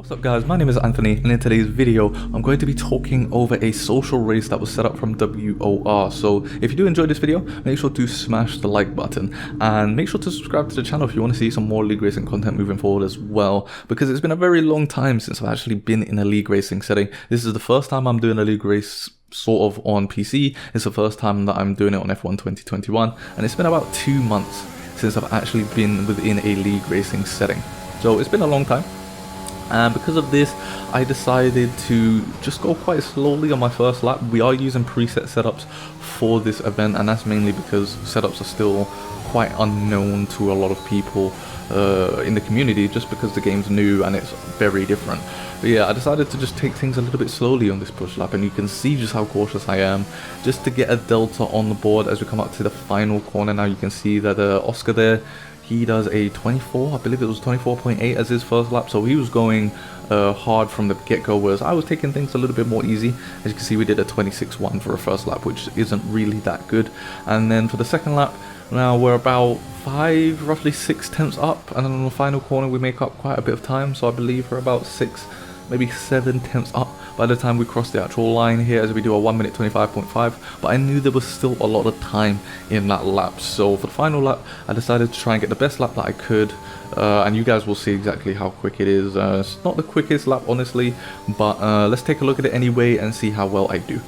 What's up guys, my name is Anthony and in today's video I'm going to be talking over a social race that was set up from WOR. So if you do enjoy this video, make sure to smash the like button and make sure to subscribe to the channel if you want to see some more league racing content moving forward as well, because it's been a very long time since I've actually been in a league racing setting. This is the first time I'm doing a league race sort of on PC. It's the first time that I'm doing it on F1 2021 and it's been about 2 months since I've actually been within a league racing setting. So it's been a long time. And because of this, I decided to just go quite slowly on my first lap. We are using preset setups for this event, and that's mainly because setups are still quite unknown to a lot of people in the community, just because the game's new and it's very different. But yeah, I decided to just take things a little bit slowly on this push lap, and you can see just how cautious I am, just to get a delta on the board as we come up to the final corner. Now you can see that Oscar there, he does a 24, I believe it was 24.8 as his first lap, so he was going hard from the get-go, whereas I was taking things a little bit more easy. As you can see, we did a 26.1 for a first lap, which isn't really that good. And then for the second lap, now we're about roughly 6 tenths up, and then on the final corner we make up quite a bit of time, so I believe we're about 6, maybe 7 tenths up by the time we cross the actual line here, as we do a 1 minute 25.5, but I knew there was still a lot of time in that lap. So for the final lap, I decided to try and get the best lap that I could, and you guys will see exactly how quick it is. It's not the quickest lap, honestly, but let's take a look at it anyway and see how well I do.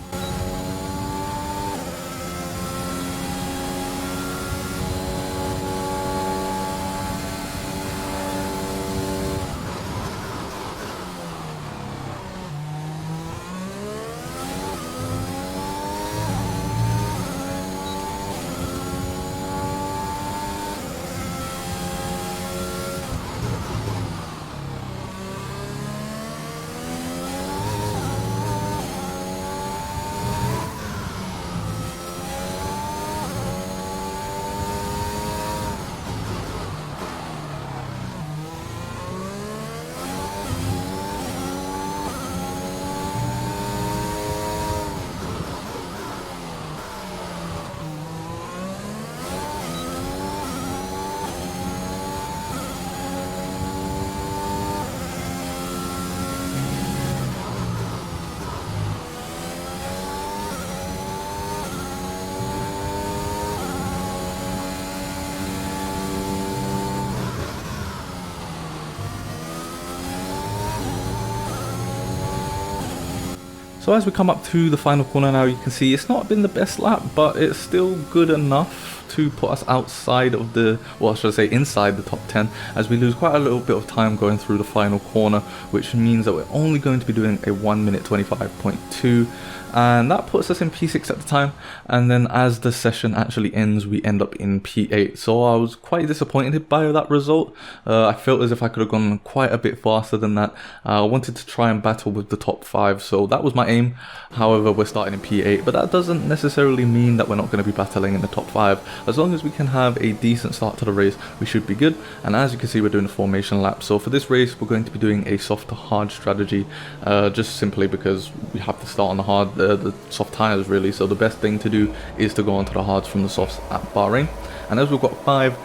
So as we come up to the final corner now, you can see it's not been the best lap, but it's still good enough to put us outside of the, well, should I say inside the top 10, as we lose quite a little bit of time going through the final corner, which means that we're only going to be doing a 1 minute 25.2, and that puts us in P6 at the time. And then as the session actually ends, we end up in P8. So I was quite disappointed by that result. I felt as if I could have gone quite a bit faster than that. I wanted to try and battle with the top 5, so that was my aim. However, we're starting in P8, but that doesn't necessarily mean that we're not going to be battling in the top 5. As long as we can have a decent start to the race, we should be good. And as you can see, we're doing a formation lap. So for this race, we're going to be doing a soft to hard strategy, just simply because we have to start on the soft tires really. So the best thing to do is to go onto the hards from the softs at Bahrain. And as we've got 5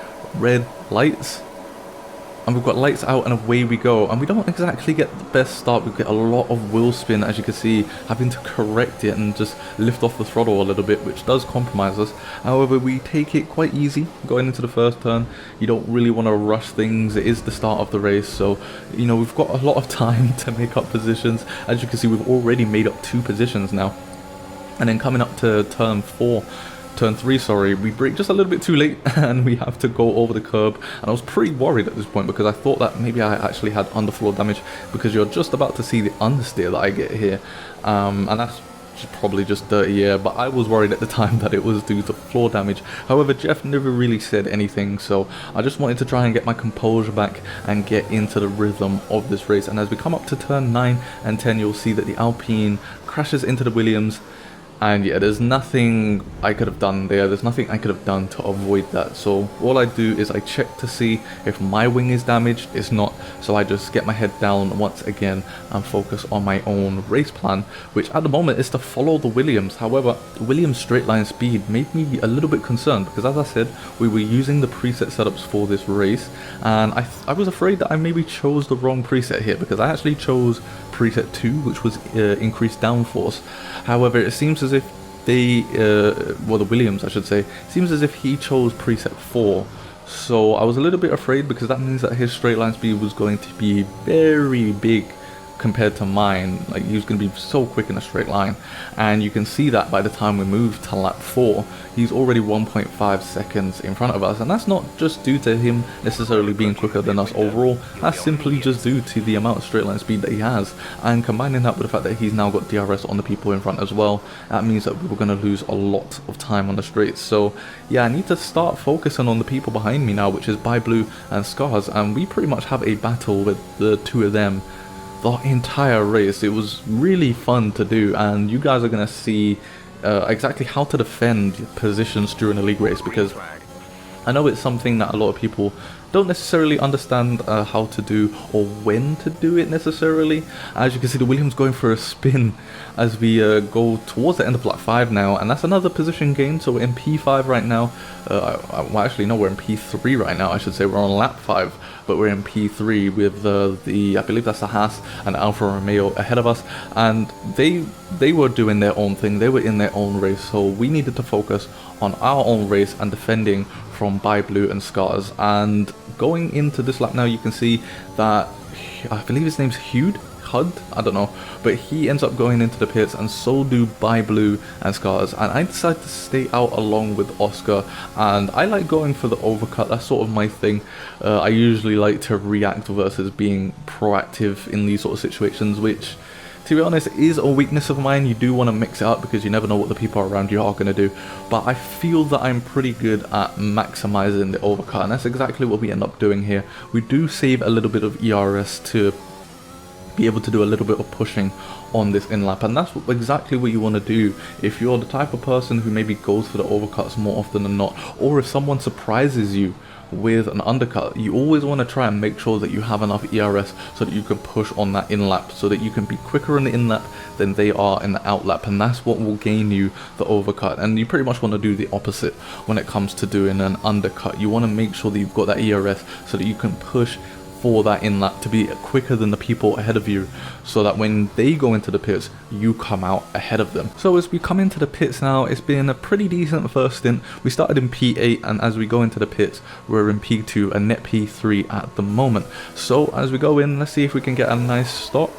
red lights, and we've got lights out and away we go, and we don't exactly get the best start. We get a lot of wheel spin, as you can see, having to correct it and just lift off the throttle a little bit, which does compromise us. However, we take it quite easy going into the first turn. You don't really want to rush things. It is the start of the race, so you know, we've got a lot of time to make up positions. As you can see, we've already made up 2 positions now. And then coming up to turn 3, sorry, we brake just a little bit too late and we have to go over the curb. And I was pretty worried at this point because I thought that maybe I actually had underfloor damage, because you're just about to see the understeer that I get here, and that's probably just dirty air, but I was worried at the time that it was due to floor damage. However, Jeff never really said anything, so I just wanted to try and get my composure back and get into the rhythm of this race. And as we come up to turn 9 and 10, you'll see that the Alpine crashes into the Williams, And yeah, there's nothing I could have done there. There's nothing I could have done to avoid that. So all I do is I check to see if my wing is damaged. It's not. So I just get my head down once again and focus on my own race plan, which at the moment is to follow the Williams. However, Williams straight line speed made me a little bit concerned because, as I said, we were using the preset setups for this race, and I was afraid that I maybe chose the wrong preset here, because I actually chose preset 2, which was increased downforce. However, it seems as if they, well, the Williams I should say, seems as if he chose preset 4. So I was a little bit afraid, because that means that his straight line speed was going to be very big compared to mine. Like, he was going to be so quick in a straight line, and you can see that by the time we move to lap 4, he's already 1.5 seconds in front of us, and that's not just due to him necessarily being quicker than us overall. That's simply just due to the amount of straight line speed that he has, and combining that with the fact that he's now got DRS on the people in front as well, that means that we're going to lose a lot of time on the straights. So yeah, I need to start focusing on the people behind me now, which is BlueBlue and Scars, and we pretty much have a battle with the two of them the entire race. It was really fun to do, and you guys are going to see exactly how to defend positions during a league race, because I know it's something that a lot of people don't necessarily understand how to do, or when to do it necessarily. As you can see, the Williams going for a spin as we go towards the end of lap 5 now, and that's another position gain. So we're in P5 right now. Well, actually no, we're in P3 right now, I should say. We're on lap 5, but we're in P3 with I believe that's the Haas and Alfa Romeo ahead of us, and they were doing their own thing. They were in their own race, so we needed to focus on our own race and defending from BlueBlue and Scars. And going into this lap now, you can see that I believe his name's Hud, I don't know, but he ends up going into the pits, and so do BlueBlue and Scars, and I decided to stay out along with Oscar. And I like going for the overcut. That's sort of my thing. I usually like to react versus being proactive in these sort of situations, which, to be honest, is a weakness of mine. You do want to mix it up because you never know what the people around you are going to do, but I feel that I'm pretty good at maximizing the overcut, and that's exactly what we end up doing here. We do save a little bit of ERS to be able to do a little bit of pushing on this in lap, and that's exactly what you want to do if you're the type of person who maybe goes for the overcuts more often than not, or if someone surprises you with an undercut. You always want to try and make sure that you have enough ERS so that you can push on that in lap, so that you can be quicker in the in lap than they are in the out lap, and that's what will gain you the overcut. And you pretty much want to do the opposite when it comes to doing an undercut. You want to make sure that you've got that ERS so that you can push for that in lap to be quicker than the people ahead of you, so that when they go into the pits, you come out ahead of them. So as we come into the pits now, it's been a pretty decent first stint. We started in P8, and as we go into the pits, we're in P2 and net P3 at the moment. So as we go in, let's see if we can get a nice stop.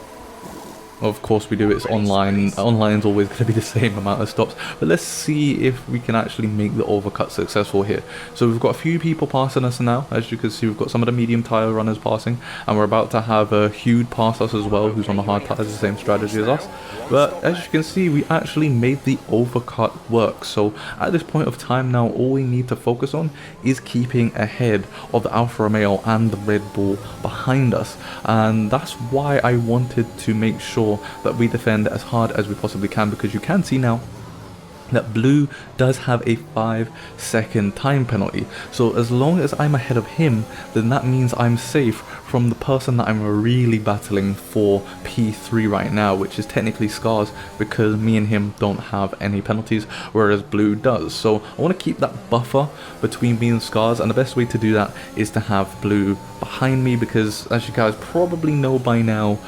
Of course we do, it's online. Online's always going to be the same amount of stops, but let's see if we can actually make the overcut successful here. So we've got a few people passing us now. As you can see, we've got some of the medium tire runners passing, and we're about to have a Hude pass us as well, who's on the hard tires, the same strategy as us. But as you can see, we actually made the overcut work. So at this point of time now, all we need to focus on is keeping ahead of the Alfa Romeo and the Red Bull behind us, and that's why I wanted to make sure that we defend as hard as we possibly can, because you can see now that Blue does have a 5-second time penalty. So as long as I'm ahead of him, then that means I'm safe from the person that I'm really battling for P3 right now, which is technically Scars, because me and him don't have any penalties, whereas Blue does. So I want to keep that buffer between me and Scars, and the best way to do that is to have Blue behind me, because as you guys probably know by now,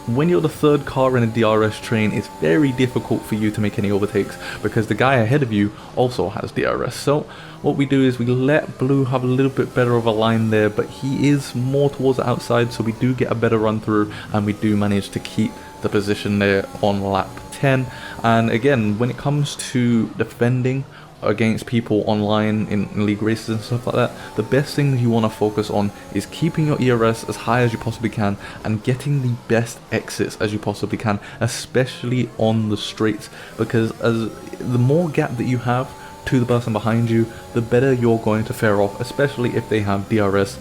when you're the third car in a DRS train, it's very difficult for you to make any overtakes, because the guy ahead of you also has DRS. So what we do is we let Blue have a little bit better of a line there, but he is more towards the outside, so we do get a better run through, and we do manage to keep the position there on lap 10. And again, when it comes to defending against people online in league races and stuff like that, the best thing you want to focus on is keeping your ERS as high as you possibly can and getting the best exits as you possibly can, especially on the straights, because as the more gap that you have to the person behind you, the better you're going to fare off, especially if they have DRS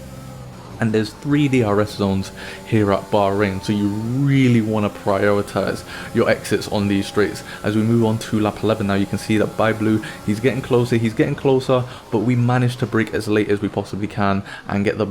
And there's 3 DRS zones here at Bahrain, so you really want to prioritize your exits on these straights. As we move on to lap 11 now, you can see that by Blue, he's getting closer, but we managed to brake as late as we possibly can and get the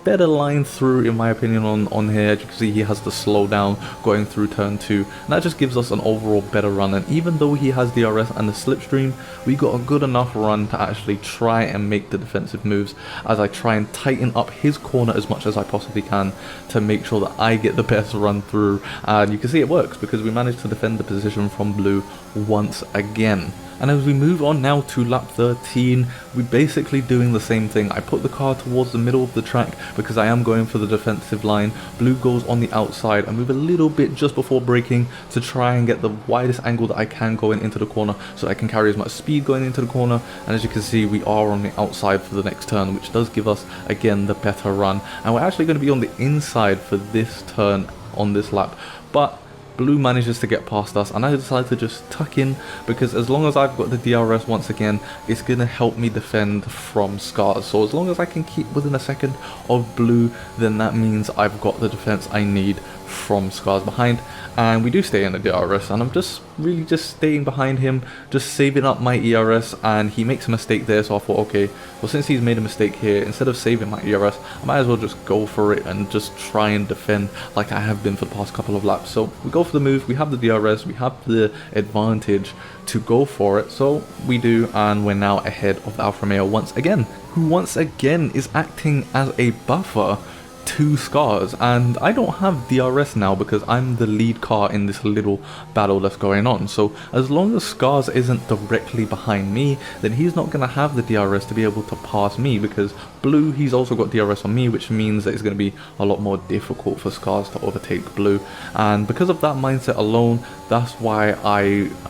better line through, in my opinion, on here. As you can see, he has to slow down going through turn 2, and that just gives us an overall better run. And even though he has DRS and the slipstream, we got a good enough run to actually try and make the defensive moves, as I try and tighten up his corner as much as I possibly can to make sure that I get the best run through. And you can see it works, because we managed to defend the position from Blue once again. And as we move on now to lap 13, we're basically doing the same thing. I put the car towards the middle of the track because I am going for the defensive line. Blue goes on the outside. I move a little bit just before braking to try and get the widest angle that I can going into the corner, so I can carry as much speed going into the corner. And as you can see, we are on the outside for the next turn, which does give us, again, the better run. And we're actually going to be on the inside for this turn on this lap. But Blue manages to get past us, and I decided to just tuck in, because as long as I've got the DRS once again, it's going to help me defend from Scars. So as long as I can keep within a second of Blue, then that means I've got the defense I need from Scars behind. And we do stay in the DRS, and I'm just really just staying behind him, just saving up my ERS. And he makes a mistake there, so I thought, okay, well, since he's made a mistake here, instead of saving my ERS, I might as well just go for it and just try and defend like I have been for the past couple of laps. So we go for the move, we have the DRS, we have the advantage to go for it, so we do, and we're now ahead of the Alfa Romeo once again, who once again is acting as a buffer to Scars. And I don't have DRS now because I'm the lead car in this little battle that's going on. So as long as Scars isn't directly behind me, then he's not going to have the DRS to be able to pass me, because Blue, he's also got DRS on me, which means that it's going to be a lot more difficult for Scars to overtake Blue. And because of that mindset alone, that's why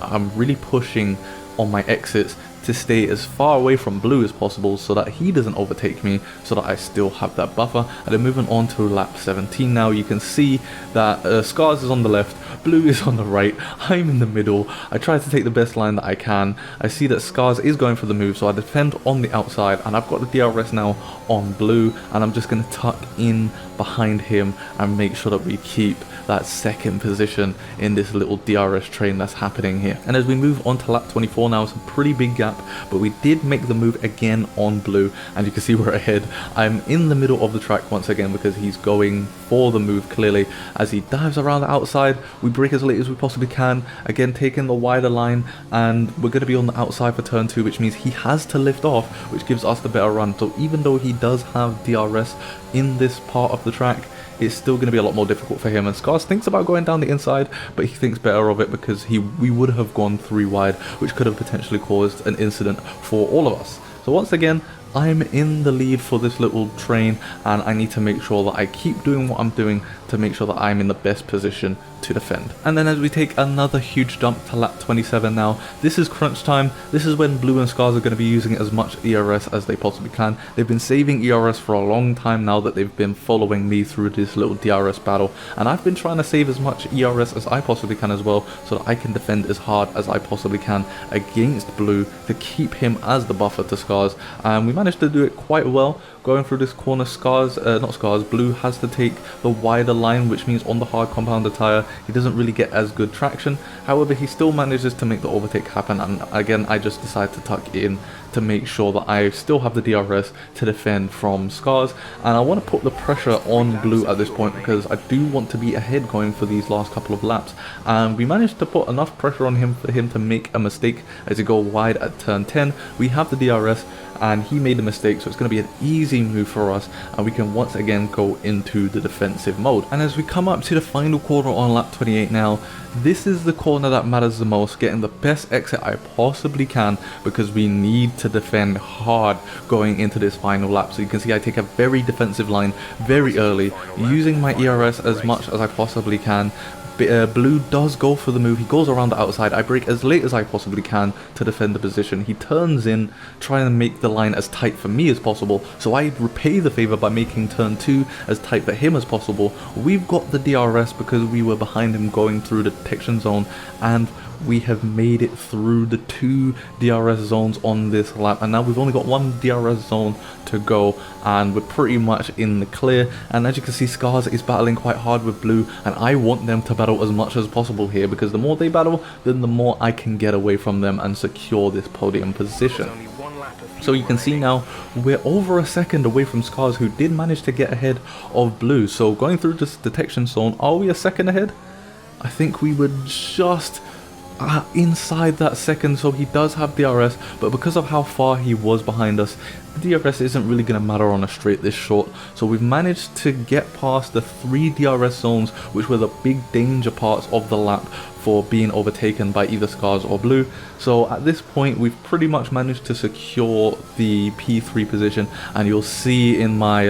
I'm really pushing on my exits to stay as far away from Blue as possible, so that he doesn't overtake me, so that I still have that buffer. And then moving on to lap 17 now, you can see that Scars is on the left, Blue is on the right, I'm in the middle. I try to take the best line that I can. I see that Scars is going for the move, so I defend on the outside, and I've got the DRS now on Blue, and I'm just going to tuck in behind him and make sure that we keep that second position in this little DRS train that's happening here. And as we move on to lap 24 now, it's a pretty big gap, but we did make the move again on Blue, and you can see we're ahead. I'm in the middle of the track once again because he's going for the move clearly. As he dives around the outside, we brake as late as we possibly can, again taking the wider line, and we're going to be on the outside for turn 2, which means he has to lift off, which gives us the better run. So even though he does have DRS in this part of the track, it's still going to be a lot more difficult for him. And Scars thinks about going down the inside, but he thinks better of it, because we would have gone 3 wide, which could have potentially caused an incident for all of us. So once again, I'm in the lead for this little train, and I need to make sure that I keep doing what I'm doing to make sure that I'm in the best position to defend. And then as we take another huge jump to lap 27 now, this is crunch time. This is when Blue and Scars are going to be using as much ERS as they possibly can. They've been saving ERS for a long time now that they've been following me through this little DRS battle, and I've been trying to save as much ERS as I possibly can as well, so that I can defend as hard as I possibly can against Blue to keep him as the buffer to Scars. And we managed to do it quite well. Going through this corner, Blue has to take the wider line, which means on the hard compounder tyre, he doesn't really get as good traction. However, he still manages to make the overtake happen, and again, I just decide to tuck in to make sure that I still have the DRS to defend from Scars. And I want to put the pressure on Blue at this point, because I do want to be ahead going for these last couple of laps. And we managed to put enough pressure on him for him to make a mistake as he go wide at turn 10. We have the DRS, and he made a mistake, so it's going to be an easy move for us, and we can once again go into the defensive mode. And as we come up to the final corner on lap 28 now, this is the corner that matters the most, getting the best exit I possibly can, because we need to defend hard going into this final lap. So you can see I take a very defensive line very early, using my ERS as much as I possibly can. Blue does go for the move, he goes around the outside, I brake as late as I possibly can to defend the position. He turns in, trying to make the line as tight for me as possible, so I repay the favour by making turn 2 as tight for him as possible. We've got the DRS because we were behind him going through the detection zone, and we have made it through the 2 DRS zones on this lap, and now we've only got 1 DRS zone to go, and we're pretty much in the clear. And as you can see, Scars is battling quite hard with Blue, and I want them to battle as much as possible here, because the more they battle, then the more I can get away from them and secure this podium position. So you can see now we're over a second away from Scars, who did manage to get ahead of Blue. So going through this detection zone, are we a second ahead? I think we were just inside that second, so he does have DRS, but because of how far he was behind us, the DRS isn't really going to matter on a straight this short. So we've managed to get past the 3 DRS zones, which were the big danger parts of the lap for being overtaken by either Scars or Blue. So at this point, we've pretty much managed to secure the P3 position, and you'll see in my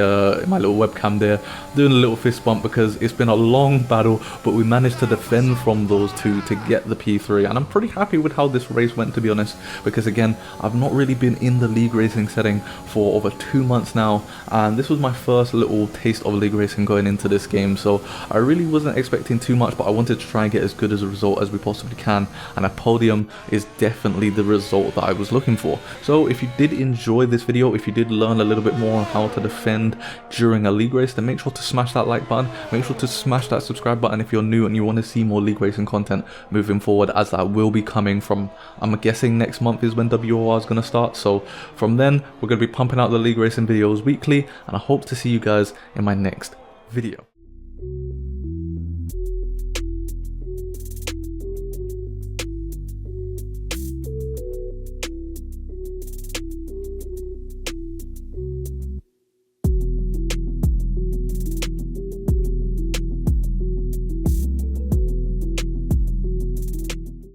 my little webcam there doing a little fist bump, because it's been a long battle, but we managed to defend from those 2 to get the P3. And I'm pretty happy with how this race went, to be honest, because again, I've not really been in the league racing setting for over 2 months now, and this was my first little taste of league racing going into this game. So I really wasn't expecting too much, but I wanted to try and get as good as a result as we possibly can, and a podium is definitely the result that I was looking for. So if you did enjoy this video, if you did learn a little bit more on how to defend during a league race, then make sure to smash that like button, make sure to smash that subscribe button if you're new and you want to see more league racing content moving forward, as that will be coming from, I'm guessing next month is when WOR is going to start. So from then, we're going to be pumping out the league racing videos weekly, and I hope to see you guys in my next video.